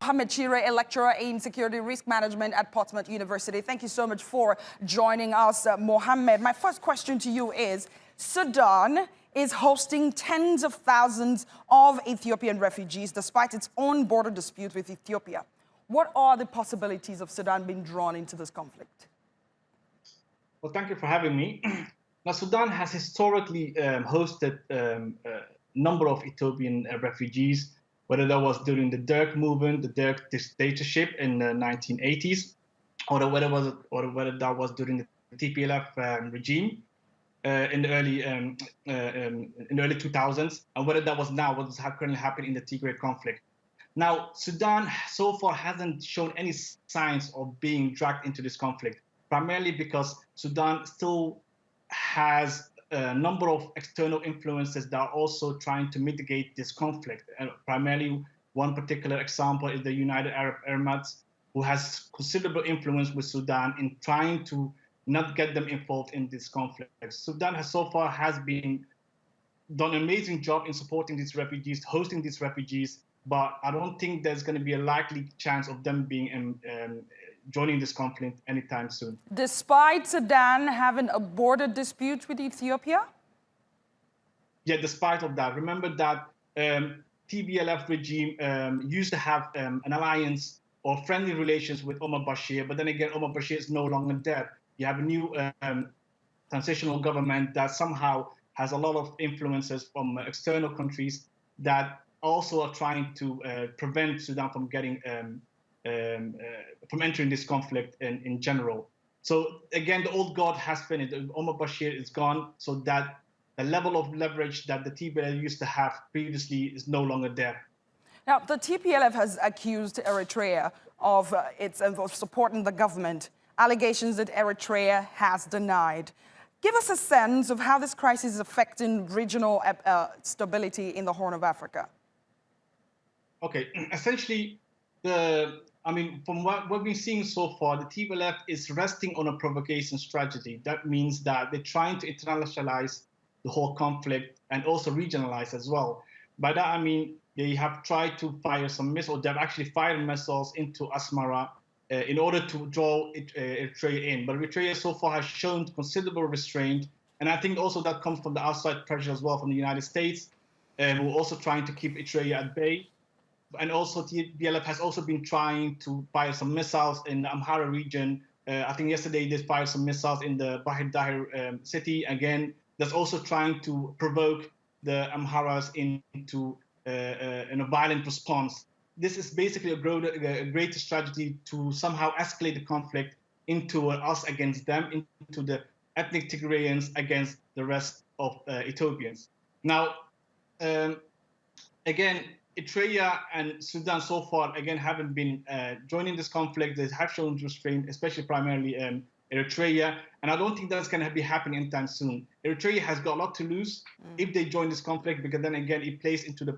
Mohammed Shire, a lecturer in security risk management at Portsmouth University. Thank you so much for joining us, Mohammed. My first question to you is, Sudan is hosting tens of thousands of Ethiopian refugees despite its own border dispute with Ethiopia. What are the possibilities of Sudan being drawn into this conflict? Well, thank you for having me. Now, Sudan has historically hosted a number of Ethiopian refugees, whether that was during the Derg movement, the Derg dictatorship in the 1980s, or whether that was during the TPLF regime in the early 2000s, and whether that was now what's currently happening in the Tigray conflict. Now, Sudan so far hasn't shown any signs of being dragged into this conflict, primarily because Sudan still has a number of external influences that are also trying to mitigate this conflict. And primarily, one particular example is the United Arab Emirates, who has considerable influence with Sudan in trying to not get them involved in this conflict. Sudan has so far been done an amazing job in supporting these refugees, hosting these refugees, but I don't think there's going to be a likely chance of them being joining this conflict anytime soon. Despite Sudan having a border dispute with Ethiopia? Yeah, despite of that. Remember that TPLF regime used to have an alliance or friendly relations with Omar Bashir, but then again, Omar Bashir is no longer there. You have a new transitional government that somehow has a lot of influences from external countries that also are trying to prevent Sudan from getting from entering this conflict in general. So again, the old guard has finished. Omar Bashir is gone, so that the level of leverage that the TPLF used to have previously is no longer there. Now, the TPLF has accused Eritrea of supporting the government, allegations that Eritrea has denied. Give us a sense of how this crisis is affecting regional stability in the Horn of Africa. Okay, essentially, from what we've been seeing so far, the TPLF is resting on a provocation strategy. That means that they're trying to internationalize the whole conflict and also regionalize as well. By that, I mean, they have tried to fire some missiles, they've actually fired missiles into Asmara in order to draw Eritrea in. But Eritrea so far has shown considerable restraint. And I think also that comes from the outside pressure as well from the United States, who are also trying to keep Eritrea at bay. And also TPLF has also been trying to fire some missiles in the Amhara region. I think yesterday they fired some missiles in the Bahir Dahir city. Again, that's also trying to provoke the Amharas into a violent response. This is basically a greater strategy to somehow escalate the conflict into us against them, into the ethnic Tigrayans against the rest of Ethiopians. Now, again, Eritrea and Sudan so far, again, haven't been joining this conflict. They have shown restraint, especially primarily Eritrea. And I don't think that's going to be happening anytime soon. Eritrea has got a lot to lose if they join this conflict, because then again, it plays into the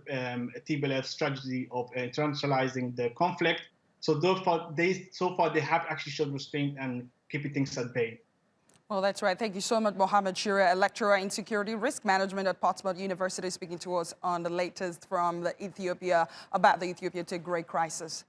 TPLF strategy of internationalizing the conflict. So far, they have actually shown restraint and keeping things at bay. Well, that's right. Thank you so much, Mohammed Shire, a lecturer in security risk management at Portsmouth University, speaking to us on the latest from Ethiopia about the Ethiopia-Tigray crisis.